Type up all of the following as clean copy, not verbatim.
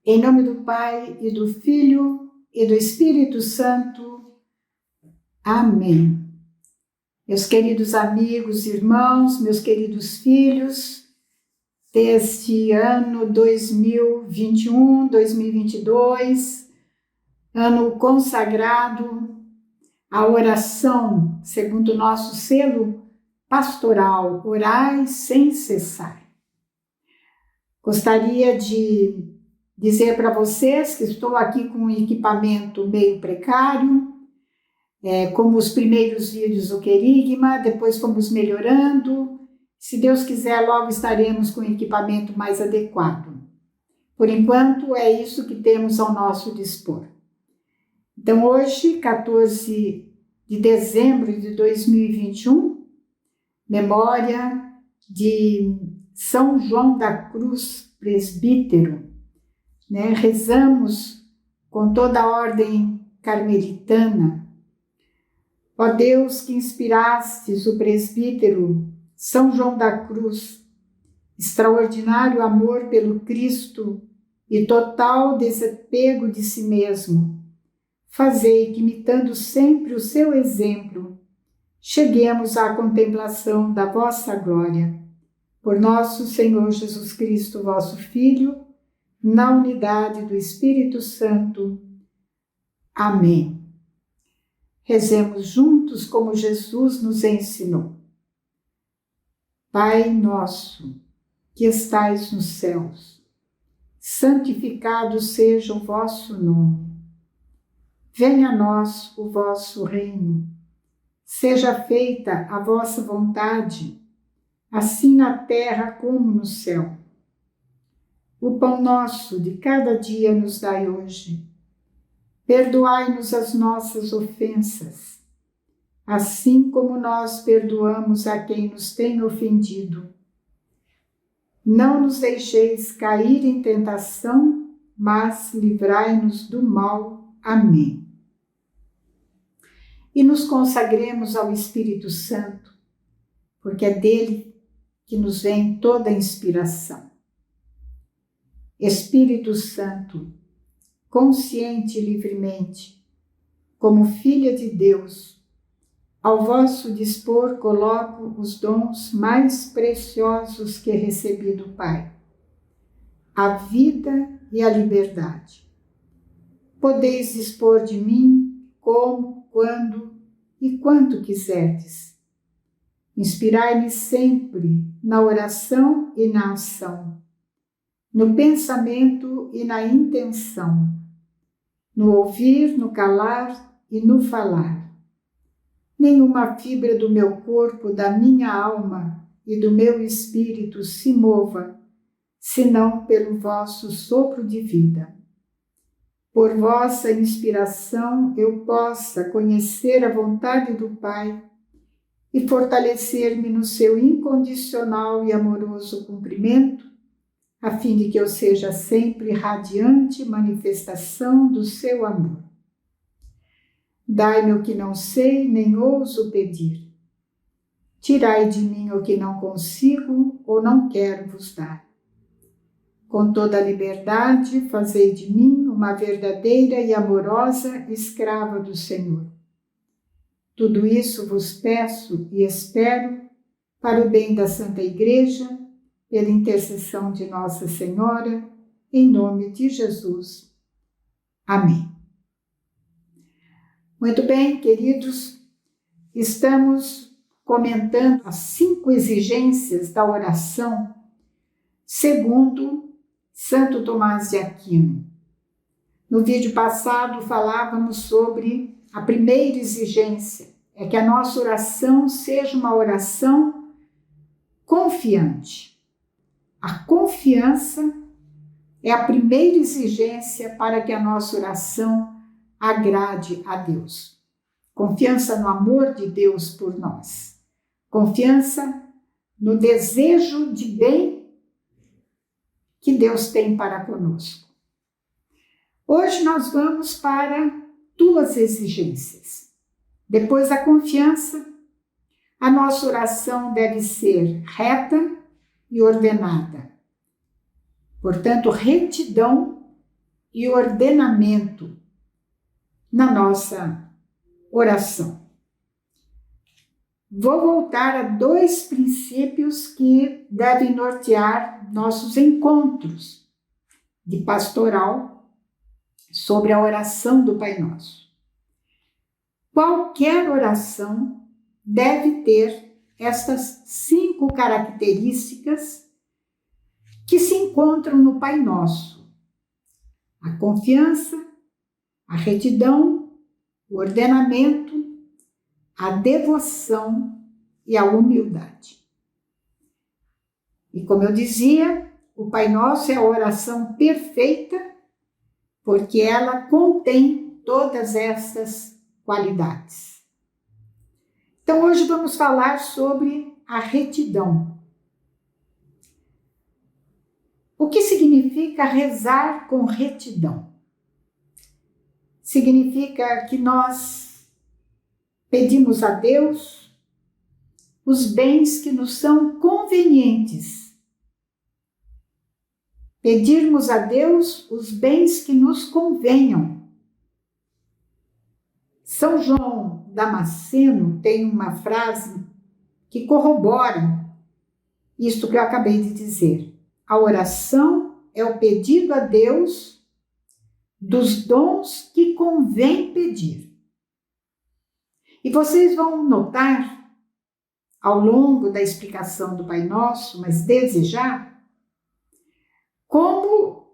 Em nome do Pai, e do Filho, e do Espírito Santo. Amém. Meus queridos amigos, irmãos, meus queridos filhos, deste ano 2021, 2022, ano consagrado à oração, segundo o nosso selo pastoral, orai sem cessar. Gostaria de dizer para vocês que estou aqui com um equipamento meio precário, como os primeiros vídeos do Querigma, depois fomos melhorando. Se Deus quiser, logo estaremos com um equipamento mais adequado. Por enquanto, é isso que temos ao nosso dispor. Então, hoje, 14 de dezembro de 2021, memória de São João da Cruz, presbítero. Rezamos com toda a ordem carmelitana. Ó Deus, que inspirastes o presbítero São João da Cruz, extraordinário amor pelo Cristo e total desapego de si mesmo, fazei que, imitando sempre o seu exemplo, cheguemos à contemplação da vossa glória. Por nosso Senhor Jesus Cristo, vosso Filho, na unidade do Espírito Santo. Amém. Rezemos juntos como Jesus nos ensinou. Pai nosso, que estais nos céus, santificado seja o vosso nome. Venha a nós o vosso reino. Seja feita a vossa vontade, assim na terra como no céu. O pão nosso de cada dia nos dai hoje. Perdoai-nos as nossas ofensas, assim como nós perdoamos a quem nos tem ofendido. Não nos deixeis cair em tentação, mas livrai-nos do mal. Amém. E nos consagremos ao Espírito Santo, porque é dele que nos vem toda a inspiração. Espírito Santo, consciente e livremente, como filha de Deus, ao vosso dispor coloco os dons mais preciosos que recebi do Pai, a vida e a liberdade. Podeis dispor de mim como, quando e quanto quiserdes. Inspirai-me sempre na oração e na ação, no pensamento e na intenção, no ouvir, no calar e no falar. Nenhuma fibra do meu corpo, da minha alma e do meu espírito se mova, senão pelo vosso sopro de vida. Por vossa inspiração eu possa conhecer a vontade do Pai e fortalecer-me no seu incondicional e amoroso cumprimento, a fim de que eu seja sempre radiante manifestação do seu amor. Dai-me o que não sei, nem ouso pedir. Tirai de mim o que não consigo ou não quero vos dar. Com toda a liberdade, fazei de mim uma verdadeira e amorosa escrava do Senhor. Tudo isso vos peço e espero para o bem da Santa Igreja, pela intercessão de Nossa Senhora, em nome de Jesus. Amém. Muito bem, queridos, estamos comentando as 5 exigências da oração segundo Santo Tomás de Aquino. No vídeo passado falávamos sobre a primeira exigência, é que a nossa oração seja uma oração confiante. A confiança é a primeira exigência para que a nossa oração agrade a Deus. Confiança no amor de Deus por nós. Confiança no desejo de bem que Deus tem para conosco. Hoje nós vamos para 2 exigências. Depois da confiança, a nossa oração deve ser reta e ordenada. Portanto, retidão e ordenamento na nossa oração. Vou voltar a 2 princípios que devem nortear nossos encontros de pastoral sobre a oração do Pai Nosso. Qualquer oração deve ter estas 5 características que se encontram no Pai Nosso: a confiança, a retidão, o ordenamento, a devoção e a humildade. E como eu dizia, o Pai Nosso é a oração perfeita, porque ela contém todas essas qualidades. Então hoje vamos falar sobre a retidão. O que significa rezar com retidão? Significa que nós pedimos a Deus os bens que nos são convenientes. Pedirmos a Deus os bens que nos convenham. São João Damasceno tem uma frase que corrobora isto que eu acabei de dizer. A oração é o pedido a Deus dos dons que convém pedir. E vocês vão notar, ao longo da explicação do Pai Nosso, mas desde já, como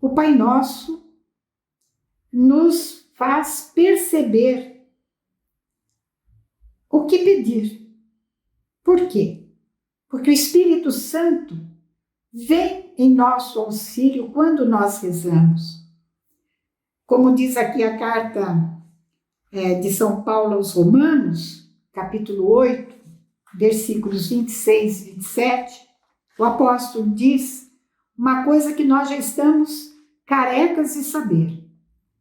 o Pai Nosso nos faz perceber o que pedir. Por quê? Porque o Espírito Santo vem em nosso auxílio quando nós rezamos. Como diz aqui a carta de São Paulo aos Romanos, capítulo 8, versículos 26 e 27, o apóstolo diz uma coisa que nós já estamos carecas de saber,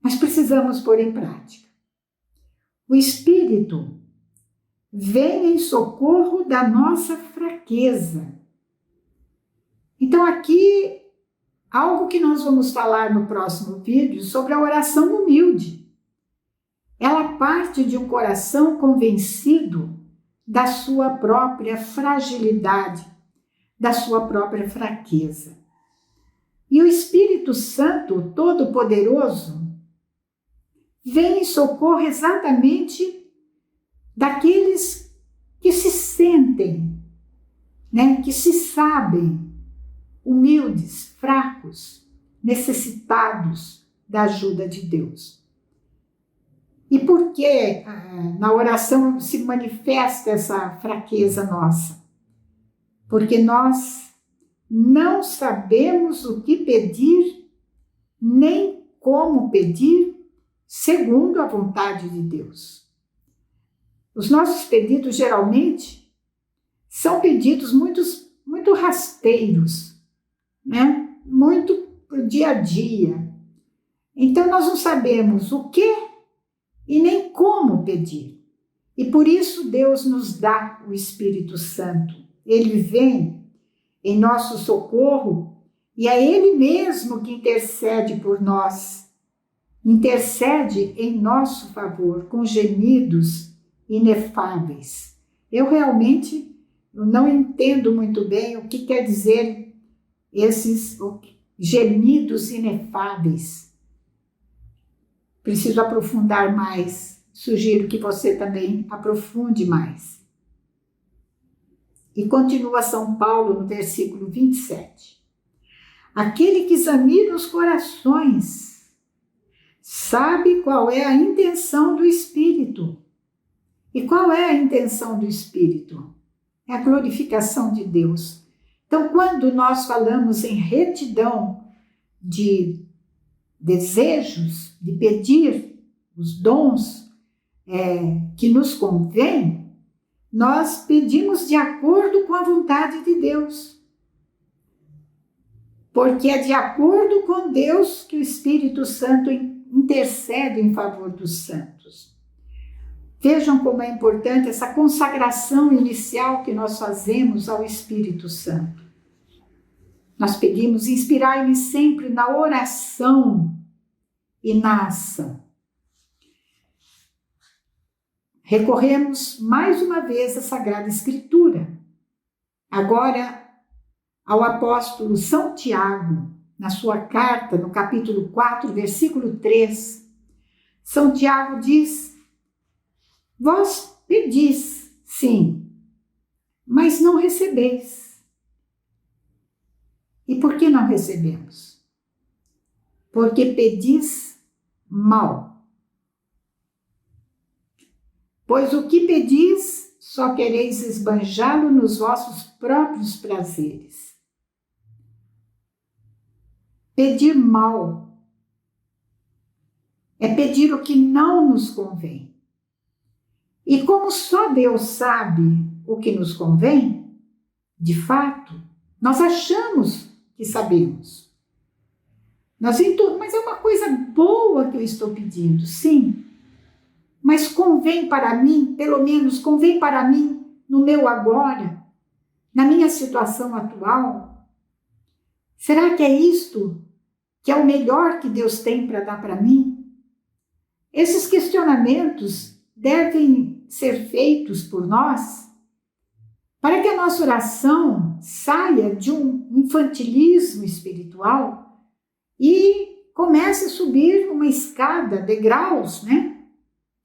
mas precisamos pôr em prática. O Espírito vem em socorro da nossa fraqueza. Então aqui, algo que nós vamos falar no próximo vídeo sobre a oração humilde. Ela parte de um coração convencido da sua própria fragilidade, da sua própria fraqueza. E o Espírito Santo Todo-Poderoso vem em socorro exatamente daqueles que se sentem, que se sabem humildes, fracos, necessitados da ajuda de Deus. E por que na oração se manifesta essa fraqueza nossa? Porque nós não sabemos o que pedir, nem como pedir, segundo a vontade de Deus. Os nossos pedidos, geralmente, são pedidos muito rasteiros, muito para o dia a dia. Então, nós não sabemos o que e nem como pedir. E por isso Deus nos dá o Espírito Santo. Ele vem em nosso socorro e é Ele mesmo que intercede por nós. Intercede em nosso favor, com gemidos inefáveis. Eu realmente não entendo muito bem o que quer dizer esses gemidos inefáveis. Preciso aprofundar mais. Sugiro que você também aprofunde mais. E continua São Paulo no versículo 27. Aquele que examina os corações sabe qual é a intenção do Espírito. E qual é a intenção do Espírito? É a glorificação de Deus. Então, quando nós falamos em retidão de desejos, de pedir os dons que nos convém, nós pedimos de acordo com a vontade de Deus. Porque é de acordo com Deus que o Espírito Santo intercede em favor dos santos. Vejam como é importante essa consagração inicial que nós fazemos ao Espírito Santo. Nós pedimos, inspirai-me sempre na oração e na ação. Recorremos mais uma vez à Sagrada Escritura. Agora, ao apóstolo São Tiago, na sua carta, no capítulo 4, versículo 3, São Tiago diz: vós pedis, sim, mas não recebeis. E por que não recebemos? Porque pedis mal. Pois o que pedis, só quereis esbanjá-lo nos vossos próprios prazeres. Pedir mal é pedir o que não nos convém. E como só Deus sabe o que nos convém, de fato, nós achamos que sabemos. Mas é uma coisa boa que eu estou pedindo, sim. Mas convém para mim, pelo menos convém para mim, no meu agora, na minha situação atual? Será que é isto que é o melhor que Deus tem para dar para mim? Esses questionamentos devem ser feitos por nós para que a nossa oração saia de um infantilismo espiritual e comece a subir uma escada, degraus,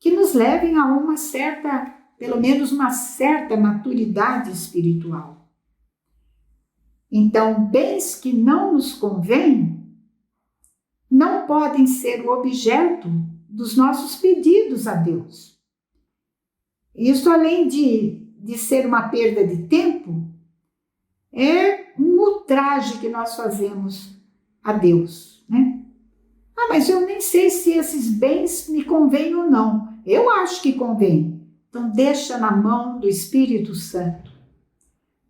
que nos levem a uma certa, pelo menos uma certa maturidade espiritual. Então, bens que não nos convêm não podem ser o objeto dos nossos pedidos a Deus. Isso, além de ser uma perda de tempo, é um ultraje que nós fazemos a Deus, mas eu nem sei se esses bens me convêm ou não. Eu acho que convém. Então, deixa na mão do Espírito Santo.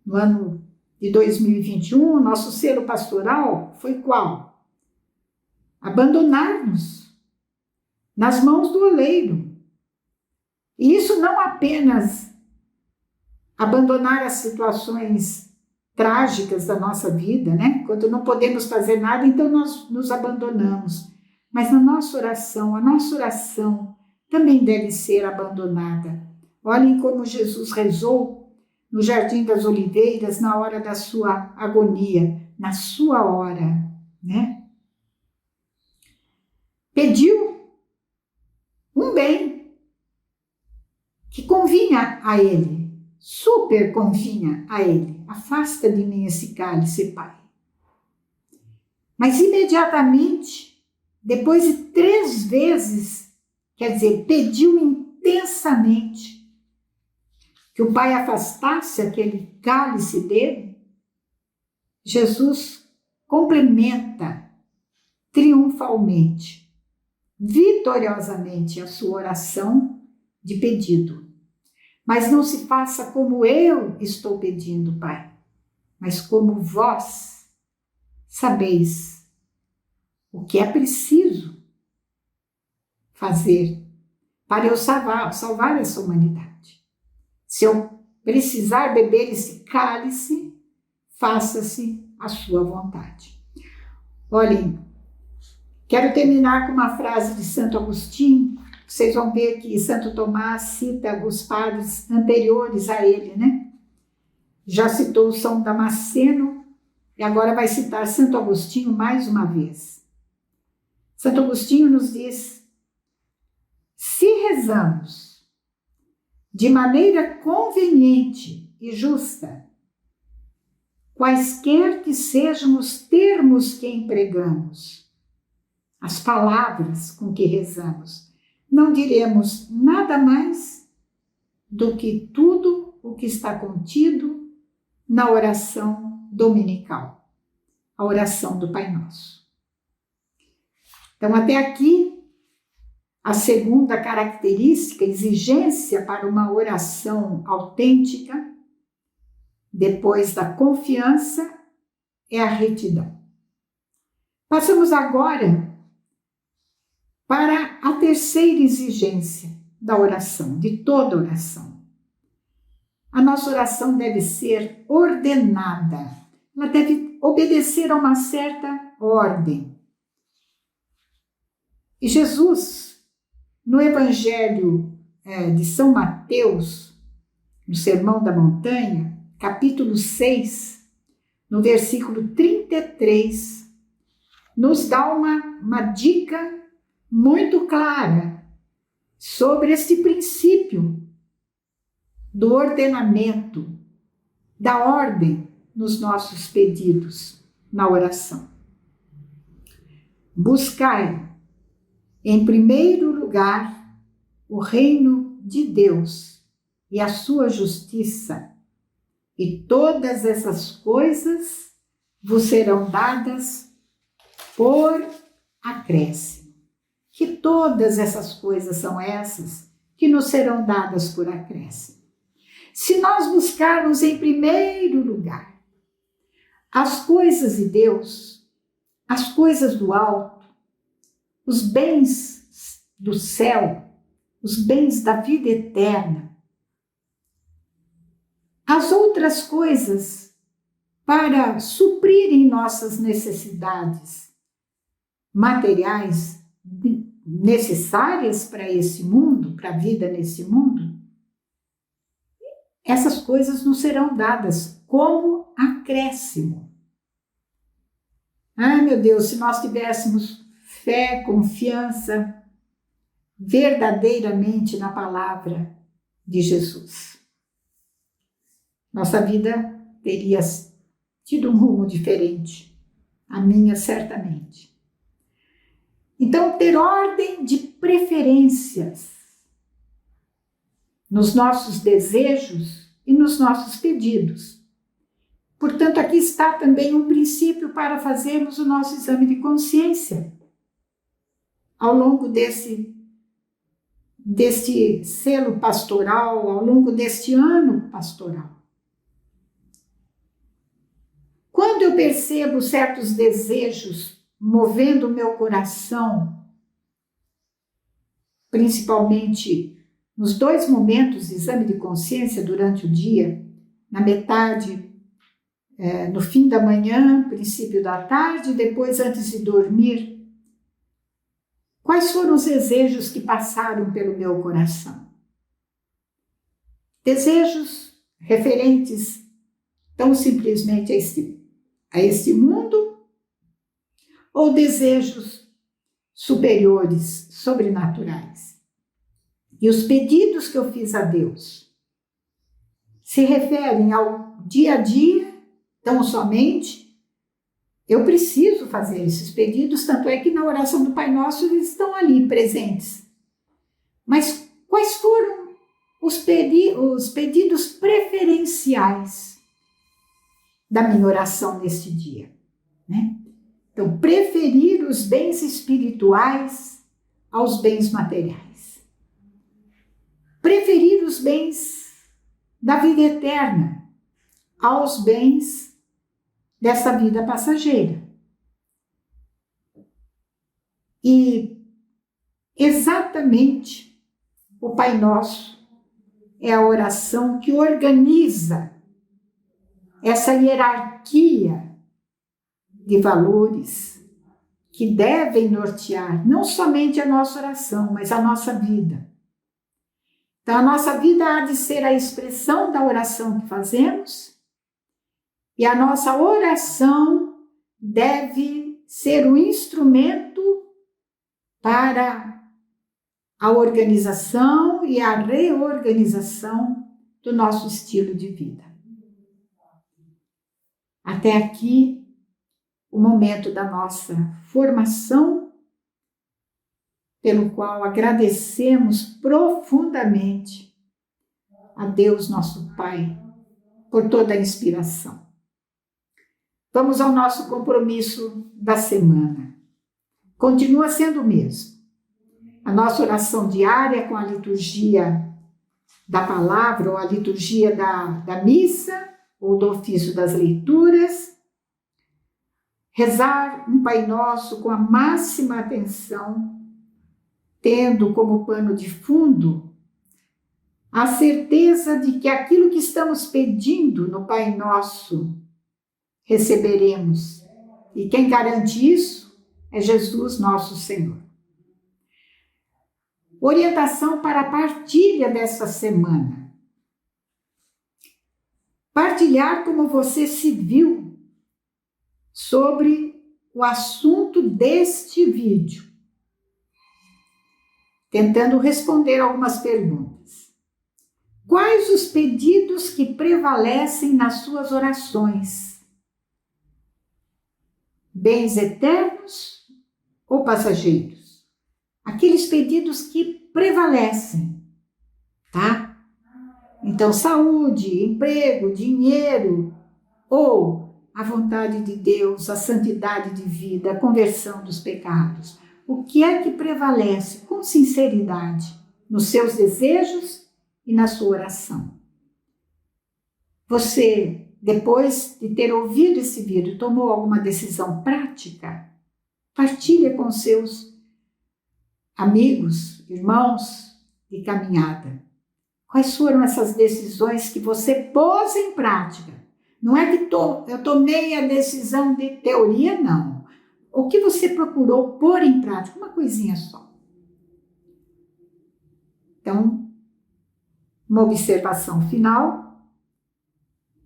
No ano de 2021, nosso selo pastoral foi qual? Abandonar-nos nas mãos do oleiro. E isso não apenas abandonar as situações trágicas da nossa vida, Quando não podemos fazer nada, então nós nos abandonamos. Mas na nossa oração, a nossa oração também deve ser abandonada. Olhem como Jesus rezou no Jardim das Oliveiras na hora da sua agonia, na sua hora, Pediu um bem que convinha a ele, super convinha a ele. Afasta de mim esse cálice, Pai. Mas imediatamente, depois de 3 vezes, quer dizer, pediu intensamente que o Pai afastasse aquele cálice dele, Jesus complementa triunfalmente, vitoriosamente a sua oração de pedido. Mas não se faça como eu estou pedindo, Pai, mas como vós sabeis o que é preciso fazer para eu salvar essa humanidade. Se eu precisar beber esse cálice, faça-se a sua vontade. Olhem, quero terminar com uma frase de Santo Agostinho. Vocês vão ver que Santo Tomás cita os padres anteriores a ele, Já citou São Damasceno e agora vai citar Santo Agostinho mais uma vez. Santo Agostinho nos diz: se rezamos de maneira conveniente e justa, quaisquer que sejam os termos que empregamos, as palavras com que rezamos, não diremos nada mais do que tudo o que está contido na oração dominical, a oração do Pai Nosso. Então, até aqui, a segunda característica, exigência para uma oração autêntica, depois da confiança, é a retidão. Passamos agora para a terceira exigência da oração, de toda oração. A nossa oração deve ser ordenada. ela deve obedecer a uma certa ordem. E Jesus, no Evangelho de São Mateus, no Sermão da Montanha, capítulo 6, no versículo 33, nos dá uma dica muito clara sobre esse princípio do ordenamento, da ordem nos nossos pedidos na oração. Buscai, em primeiro lugar, o reino de Deus e a sua justiça, e todas essas coisas vos serão dadas por acréscimo. Que todas essas coisas são essas que nos serão dadas por acréscimo. Se nós buscarmos em primeiro lugar as coisas de Deus, as coisas do alto, os bens do céu, os bens da vida eterna, as outras coisas para suprirem nossas necessidades materiais necessárias para esse mundo, para a vida nesse mundo, essas coisas nos serão dadas como acréscimo. Ai, meu Deus, se nós tivéssemos fé, confiança verdadeiramente na palavra de Jesus, nossa vida teria tido um rumo diferente, a minha certamente. Então, ter ordem de preferências nos nossos desejos e nos nossos pedidos. Portanto, aqui está também um princípio para fazermos o nosso exame de consciência ao longo deste selo pastoral, ao longo deste ano pastoral. Quando eu percebo certos desejos movendo o meu coração, principalmente nos dois momentos de exame de consciência durante o dia, na metade, no fim da manhã, princípio da tarde, depois antes de dormir, quais foram os desejos que passaram pelo meu coração? Desejos referentes tão simplesmente a este mundo, ou desejos superiores, sobrenaturais? E os pedidos que eu fiz a Deus se referem ao dia a dia, tão somente eu preciso fazer esses pedidos, tanto é que na oração do Pai Nosso eles estão ali presentes. Mas quais foram os pedidos preferenciais da minha oração neste dia, né? Então, preferir os bens espirituais aos bens materiais. Preferir os bens da vida eterna aos bens dessa vida passageira. E exatamente o Pai Nosso é a oração que organiza essa hierarquia de valores que devem nortear não somente a nossa oração, mas a nossa vida. Então, a nossa vida há de ser a expressão da oração que fazemos, e a nossa oração deve ser o instrumento para a organização e a reorganização do nosso estilo de vida. Até aqui, o momento da nossa formação, pelo qual agradecemos profundamente a Deus, nosso Pai, por toda a inspiração. Vamos ao nosso compromisso da semana. Continua sendo o mesmo. A nossa oração diária com a liturgia da palavra, ou a liturgia da missa, ou do ofício das leituras. Rezar um Pai Nosso com a máxima atenção, tendo como pano de fundo a certeza de que aquilo que estamos pedindo no Pai Nosso receberemos. E quem garante isso é Jesus, nosso Senhor. Orientação para a partilha dessa semana. Partilhar como você se viu sobre o assunto deste vídeo. Tentando responder algumas perguntas. Quais os pedidos que prevalecem nas suas orações? Bens eternos ou passageiros? Aqueles pedidos que prevalecem, tá? Então, saúde, emprego, dinheiro, ou a vontade de Deus, a santidade de vida, a conversão dos pecados. O que é que prevalece com sinceridade nos seus desejos e na sua oração? Você, depois de ter ouvido esse vídeo, tomou alguma decisão prática? Partilha com seus amigos, irmãos de caminhada. Quais foram essas decisões que você pôs em prática? Não é que eu tomei a decisão de teoria, não. O que você procurou pôr em prática? Uma coisinha só. Então, uma observação final.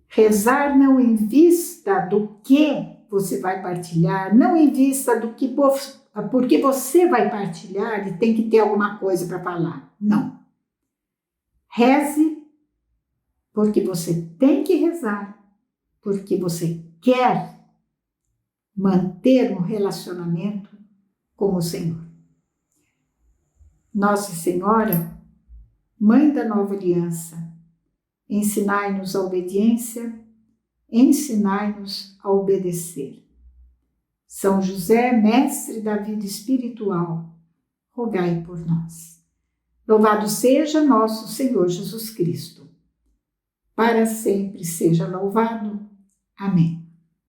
Rezar não em vista do que você vai partilhar, não em vista do que porque você vai partilhar e tem que ter alguma coisa para falar. Não. Reze porque você tem que rezar, porque você quer manter um relacionamento com o Senhor. Nossa Senhora, Mãe da Nova Aliança, ensinai-nos a obediência, ensinai-nos a obedecer. São José, mestre da vida espiritual, rogai por nós. Louvado seja nosso Senhor Jesus Cristo. Para sempre seja louvado. Amém.